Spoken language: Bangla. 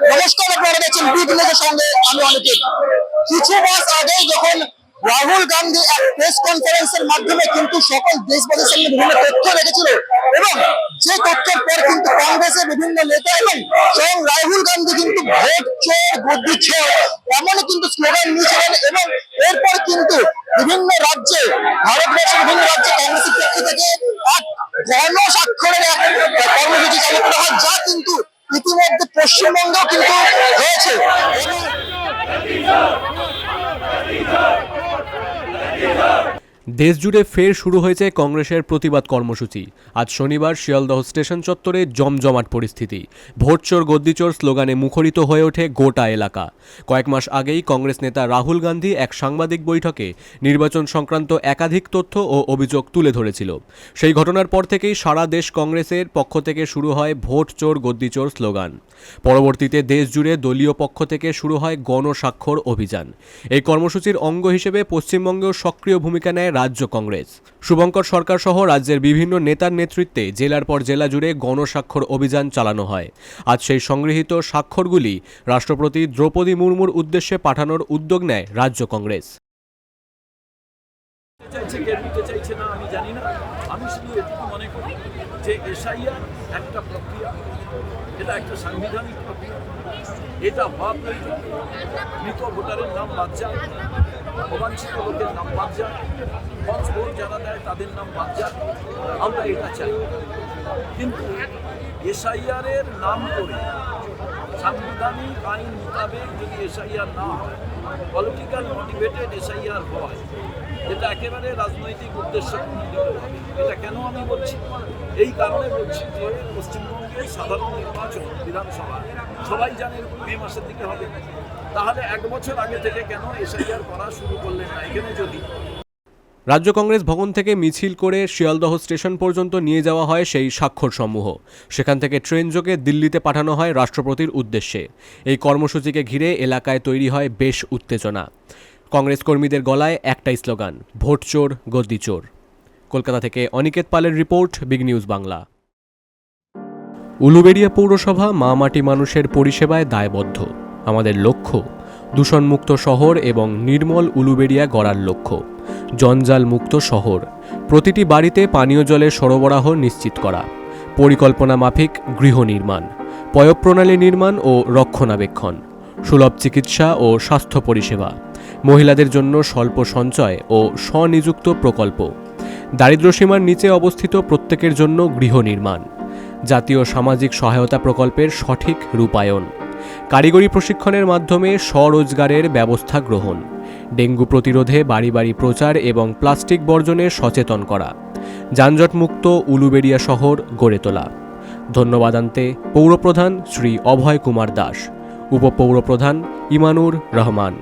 নমস্কার, আপনারা দেখছেন বিগ নিউজের সঙ্গে আমি অনিকেত। কিছু মাস আগে যখন রাহুল গান্ধী এক প্রেস কনফারেন্সের মাধ্যমে কিন্তু সকল দেশবাসীর সামনে বিভিন্ন তথ্য রেখেছিল এবং যে তথ্যের পর কিন্তু কংগ্রেসের বিভিন্ন নেতা এবং স্বয়ং রাহুল গান্ধী কিন্তু ভোট চোর গদ্দি চোর এমনই কিন্তু স্লোগান নিয়েছিলেন এবং এরপর কিন্তু বিভিন্ন রাজ্যে ভারতবর্ষের বিভিন্ন রাজ্যে কংগ্রেসের পক্ষ থেকে এক গণস্বাক্ষরের এক কর্মসূচি চালু করা হয়, যা কিন্তু ইতিমধ্যে পশ্চিমবঙ্গেও কিন্তু হয়েছে। দেশ জুড়ে ফের শুরু হয়েছে কংগ্রেসের প্রতিবাদ কর্মসূচি। আজ শনিবার শিয়ালদহ স্টেশন চত্বরে জমজমাট পরিস্থিতি। ভোট চোর গদ্দিচোর স্লোগানে মুখরিত হয়ে ওঠে গোটা এলাকা। কয়েক মাস আগেই কংগ্রেস নেতা রাহুল গান্ধী এক সাংবাদিক বৈঠকে নির্বাচন সংক্রান্ত একাধিক তথ্য ও অভিযোগ তুলে ধরেছিল। সেই ঘটনার পর থেকেই সারা দেশ কংগ্রেসের পক্ষ থেকে শুরু হয় ভোট চোর গদ্দিচোর স্লোগান। পরবর্তীতে দেশ জুড়ে দলীয় পক্ষ থেকে শুরু হয় গণস্বাক্ষর অভিযান। এই কর্মসূচির অঙ্গ হিসেবে পশ্চিমবঙ্গেও সক্রিয় ভূমিকা নেয় রাজ্য কংগ্রেস। শুভঙ্কর সরকার সহ রাজ্যের বিভিন্ন নেতার নেতৃত্বে জেলার পর জেলা জুড়ে গণস্বাক্ষর অভিযান চালানো হয়। আজ সেই সংগৃহীত স্বাক্ষরগুলি রাষ্ট্রপতি দ্রৌপদী মুর্মুর উদ্দেশ্যে পাঠানোর উদ্যোগ নেয় রাজ্য কংগ্রেস। আমি জানি না, আমি শুধু এটুকু মনে করি যে এসআইআর একটা প্রক্রিয়া, এটা একটা সাংবিধানিক প্রক্রিয়া। এটা হওয়া প্রয়োজন। মৃত ভোটারের নাম বাদ যায়, অবাঞ্ছিত লোকের নাম বাদ যায়, ফলস ভোট যারা দেয় তাদের নাম বাদ যায়। আমরা এটা চাই, কিন্তু এসআইআর এর নাম করে সাংবিধানিক আইন মোতাবেক যদি এসআইআর না হয়, পলিটিক্যাল মোটিভেটেড এসআইআর হয়, এটা একেবারে রাজনৈতিক উদ্দেশ্য প্রণোদিত হবে। এটা কেন আমি বলছি? এই কারণে বলছি যে পশ্চিমবঙ্গের সাধারণ নির্বাচন বিধানসভা সবাই জানে মে মাসের দিকে হবে। তাহলে 1 বছর আগে থেকে কেন এসআইআর করা শুরু করলেন না? এখানে যদি রাজ্য কংগ্রেস ভবন থেকে মিছিল করে শিয়ালদহ স্টেশন পর্যন্ত নিয়ে যাওয়া হয় সেই স্বাক্ষর সমূহ। সেখান থেকে ট্রেন যোগে দিল্লিতে পাঠানো হয় রাষ্ট্রপতির উদ্দেশ্যে। এই কর্মসূচিকে ঘিরে এলাকায় তৈরি হয় বেশ উত্তেজনা। কংগ্রেস কর্মীদের গলায় একটাই স্লোগান, ভোট চোর গদ্দি চোর। কলকাতা থেকে অনিকেত পালের report, big news Bangla. Uluberia পৌরসভা মা মাটি মানুষের পরিষেবায় দায়বদ্ধ। আমাদের লক্ষ্য দূষণমুক্ত শহর এবং নির্মল উলুবেড়িয়া গড়ার লক্ষ্য। জঞ্জাল মুক্ত শহর, প্রতিটি বাড়িতে পানীয় জলের সরবরাহ নিশ্চিত করা, পরিকল্পনা মাফিক গৃহ নির্মাণ, পয়ঃপ্রণালী নির্মাণ ও রক্ষণাবেক্ষণ, সুলভ চিকিৎসা ও স্বাস্থ্য পরিষেবা, মহিলাদের জন্য স্বল্প সঞ্চয় ও স্বনিযুক্ত প্রকল্প, দারিদ্র্যসীমার নিচে অবস্থিত প্রত্যেকের জন্য গৃহ নির্মাণ, জাতীয় সামাজিক সহায়তা প্রকল্পের সঠিক রূপায়ণ, কারিগরি প্রশিক্ষণের মাধ্যমে স্বরোজগারের ব্যবস্থা গ্রহণ, ডেঙ্গু প্রতিরোধে বাড়ি বাড়ি প্রচার এবং প্লাস্টিক বর্জনে সচেতন করা, যানজটমুক্ত উলুবেড়িয়া শহর গড়ে তোলা। ধন্যবাদ আনতে পৌরপ্রধান শ্রী অভয় কুমার দাস, উপপৌরপ্রধান ইমানুর রহমান।